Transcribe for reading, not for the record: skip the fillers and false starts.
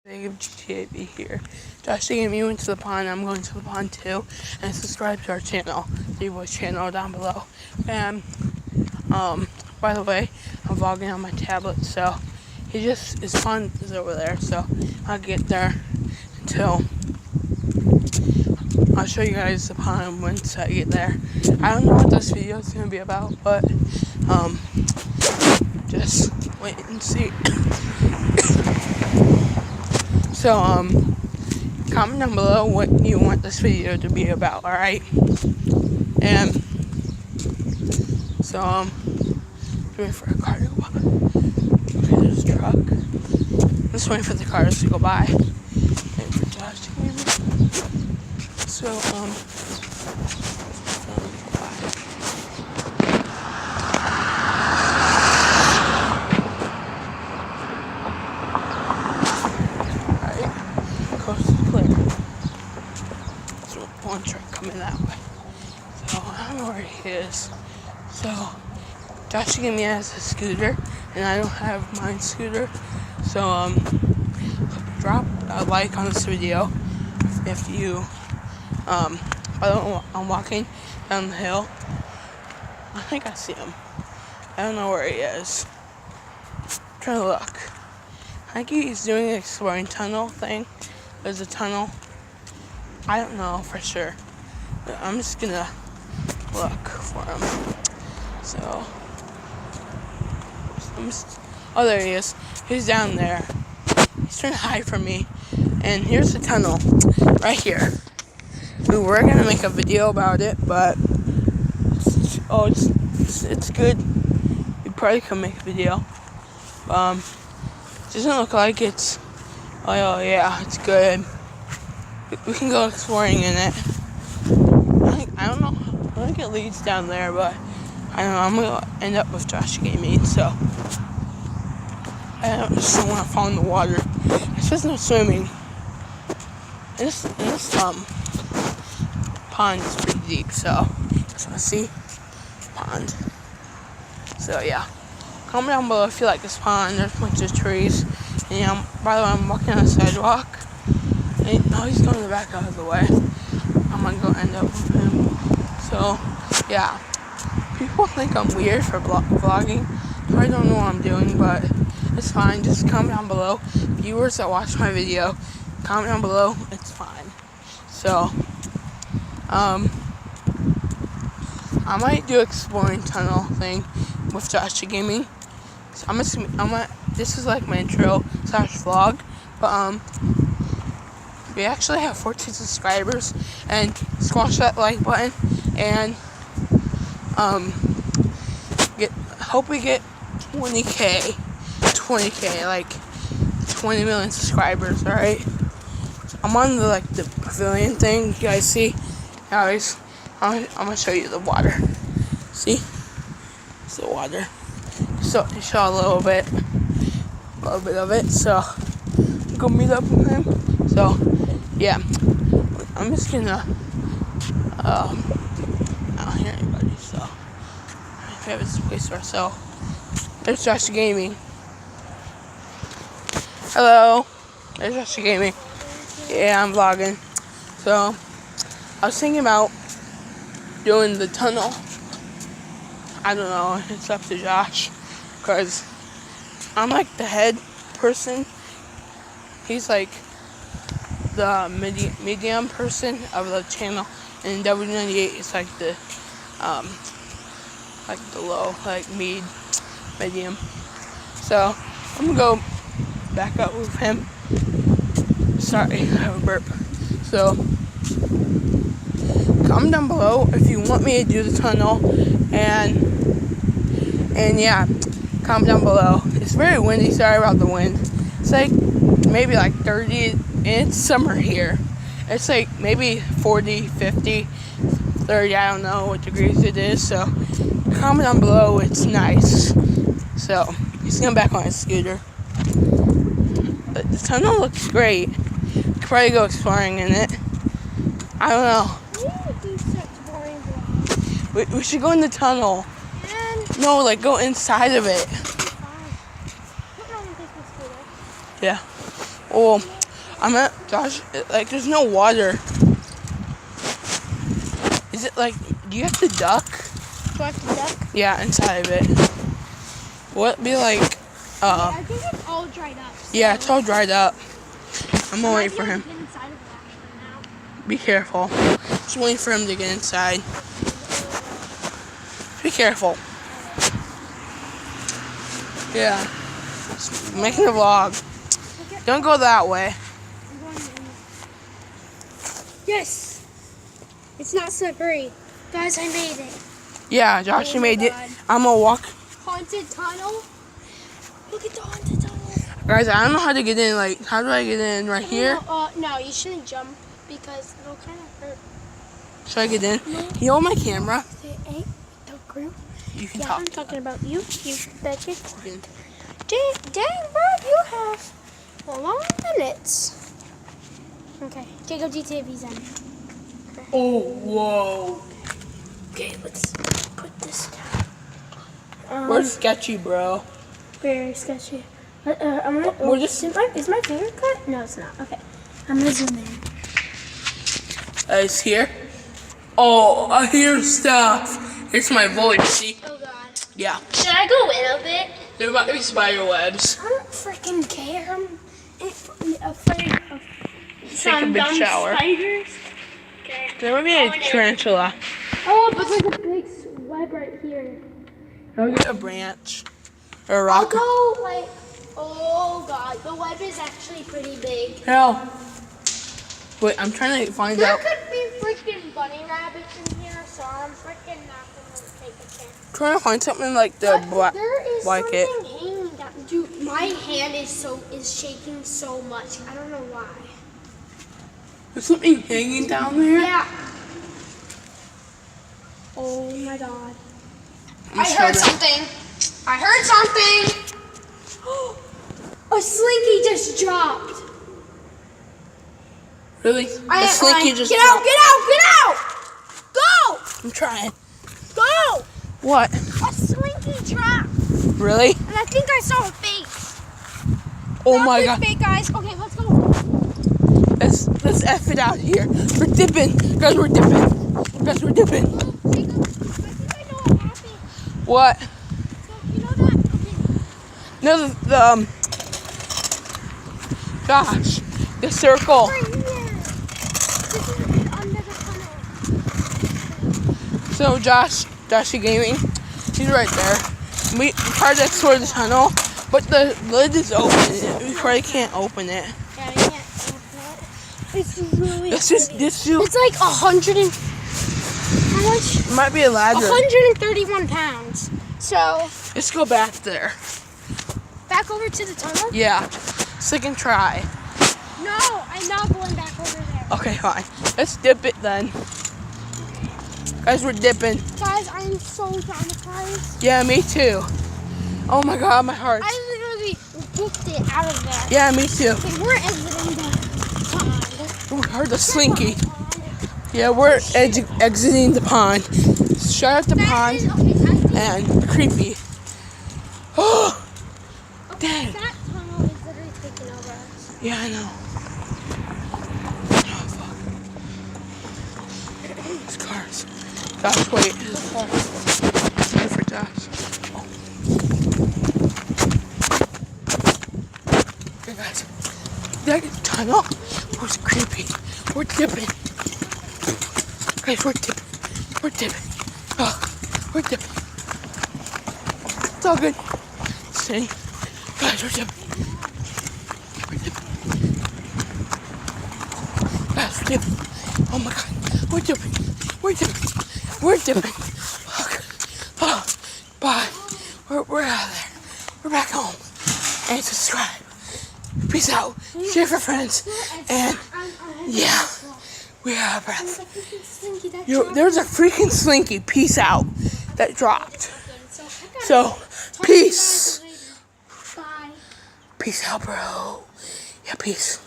GTAB here. Josh taking me went to the pond. I'm going to the pond too. And subscribe to our channel, the voice channel down below. And by the way, I'm vlogging on my tablet, so his pond is over there. So I'll get there until I'll show you guys the pond once I get there. I don't know what this video is gonna be about, but just wait and see. So, comment down below what you want this video to be about, alright? And, so, waiting for a car to go by. Okay, there's a truck. I'm just waiting for the cars to go by. Waiting for Josh to leave me. So, one truck coming that way. So I don't know where he is. So Josh gave me as a scooter and I don't have my scooter. So drop a like on this video if you I'm walking down the hill. I think I see him. I don't know where he is. I'm trying to look. I think he's doing an exploring tunnel thing. There's a tunnel. I don't know for sure, but I'm just gonna look for him. So, oh, there he is. He's down there. He's trying to hide from me. And here's the tunnel, right here. We were gonna make a video about it, but it's good. We probably could make a video. It doesn't look like it's. Oh yeah, it's good. We can go exploring in it. I don't know. I think it leads down there, but I don't know. I'm gonna end up with Josh Gaming, so I just don't want to fall in the water. It's just no swimming. And this pond is pretty deep, so just want to see pond. So yeah, comment down below if you like this pond. There's a bunch of trees. And yeah, by the way, I'm walking on the sidewalk. No, he's going the back out of the way. I'm gonna go end up with him. So, yeah. People think I'm weird for vlogging. I don't know what I'm doing, but it's fine. Just comment down below. Viewers that watch my video, comment down below. It's fine. So, I might do exploring tunnel thing with Josh Gaming. So this is like my intro / vlog, but we actually have 14 subscribers, and squash that like button, and hope we get 20k, like 20 million subscribers. All right, I'm on the pavilion thing. You guys see? Guys, I'm gonna show you the water. See? It's the water. So I saw a little bit of it. So I'm gonna meet up with him. So yeah, I'm just gonna I don't hear anybody, so we have this place to ourselves. There's Josh Gaming. Hello, there's Josh Gaming. Yeah, I'm vlogging. So I was thinking about doing the tunnel. I don't know, it's up to Josh, because I'm like the head person. He's like the medium person of the channel, and W98 is like the low, like medium. So I'm gonna go back up with him. Sorry, I have a burp. So comment down below if you want me to do the tunnel, and yeah, comment down below. It's very windy. Sorry about the wind. It's like maybe like 30. It's summer here. It's like maybe 40, 50, 30, I don't know what degrees it is. So comment down below. It's nice. So he's going back on his scooter. But the tunnel looks great. Could probably go exploring in it. I don't know. We should go in the tunnel. No, like go inside of it. Yeah. Well, I'm at Josh. Like, there's no water. Is it like? Do you have to duck? Do I have to duck? Yeah, inside of it. Will it be like? I think it's all dried up. So Yeah, it's all dried up. I'm gonna wait I for might him. be able to get inside of it actually now. Be careful. Just waiting for him to get inside. Be careful. Yeah. Just making a vlog. Don't go that way. I'm going in. Yes! It's not slippery. Guys, I made it. Yeah, Josh, you Oh my made it. God. I'm gonna walk. Haunted tunnel? Look at the haunted tunnel. Guys, I don't know how to get in. Like, how do I get in? Right here? No, you shouldn't jump because it'll kind of hurt. Should I get in? No. Can you hold my camera? The group. You can Yeah, talk. I'm talking about you. You bet it. Okay. Dang, Bob, you have a long minutes. Okay, take out GTV's in. Oh, whoa. Okay, let's put this down. Where's sketchy, bro? Very sketchy. I'm gonna. We're just. Is my finger cut? No, it's not. Okay, I'm gonna zoom in. It's here. Oh, I hear stuff. It's my voice. See? Oh God. Yeah. Should I go in a bit? There might be spider webs. I don't freaking care. I'm afraid of Take a some big dumb shower. spiders. Okay. There might be a tarantula. Oh, but there's a big web right here. I'll get a branch. Or a I'll rock. go like. Oh God, the web is actually pretty big. Hell. Wait, I'm trying to find There out. could be freaking bunny rabbits in here, so I'm freaking not gonna take a chance. Trying to find something like the But there is blanket. something hanging down. Dude, my hand is shaking so much. I don't know why. There's something hanging down there. Yeah. Oh my God. I heard something. I heard something. A slinky just dropped. Really? I The slinky just get out! dropped. Get out! Get out! Go! I'm trying. Go! What? A slinky dropped, Really? and I think I saw a face. Oh Not my good god. fake eyes. Okay, let's go. Let's F it out here. We're dipping. Guys, we're dipping. Guys, we're dipping. Jacob, I think I know what happened. What? So you know that? Okay. No, gosh, the circle. Right here. This is under the tunnel. So Joshy Gaming, he's right there. We tried to explore the tunnel, but the lid is open. We probably can't open it. Yeah, we can't open it. It's really This is heavy. this is It's like 100 and... How much? it might be a ladder. 131 pounds. So, Let's go back there. back over to the tunnel? Yeah, second try. No, I'm not going back over there. Okay, fine. Let's dip it then. Guys, we're dipping. Guys, I'm so traumatized. Yeah, me too. Oh my god, my heart. I literally booked it out of there. Yeah, me too. Okay, we're exiting the pond. We heard the slinky. Yeah, we're exiting the pond. Shut out the pond and creepy. Oh, Okay, dang. that tunnel is literally taking over us. Yeah, I know. Oh, fuck. These cars. Josh, wait. There's a car. Wait for Josh. Oh. Okay, guys. That tunnel was creepy. We're dipping. Guys, we're dipping. We're dipping. Oh, we're dipping. It's all good. See? Guys, we're dipping. We're dipping. Guys, we're dipping. Oh my god. We're dipping. We're dipping. We're dipping. Fuck. Oh, bye. We're out of there. We're back home. And subscribe. Peace out. Share for friends. And yeah. We have breath. There's a freaking slinky. Peace out. That dropped. So, peace. Bye. Peace out, bro. Yeah, peace.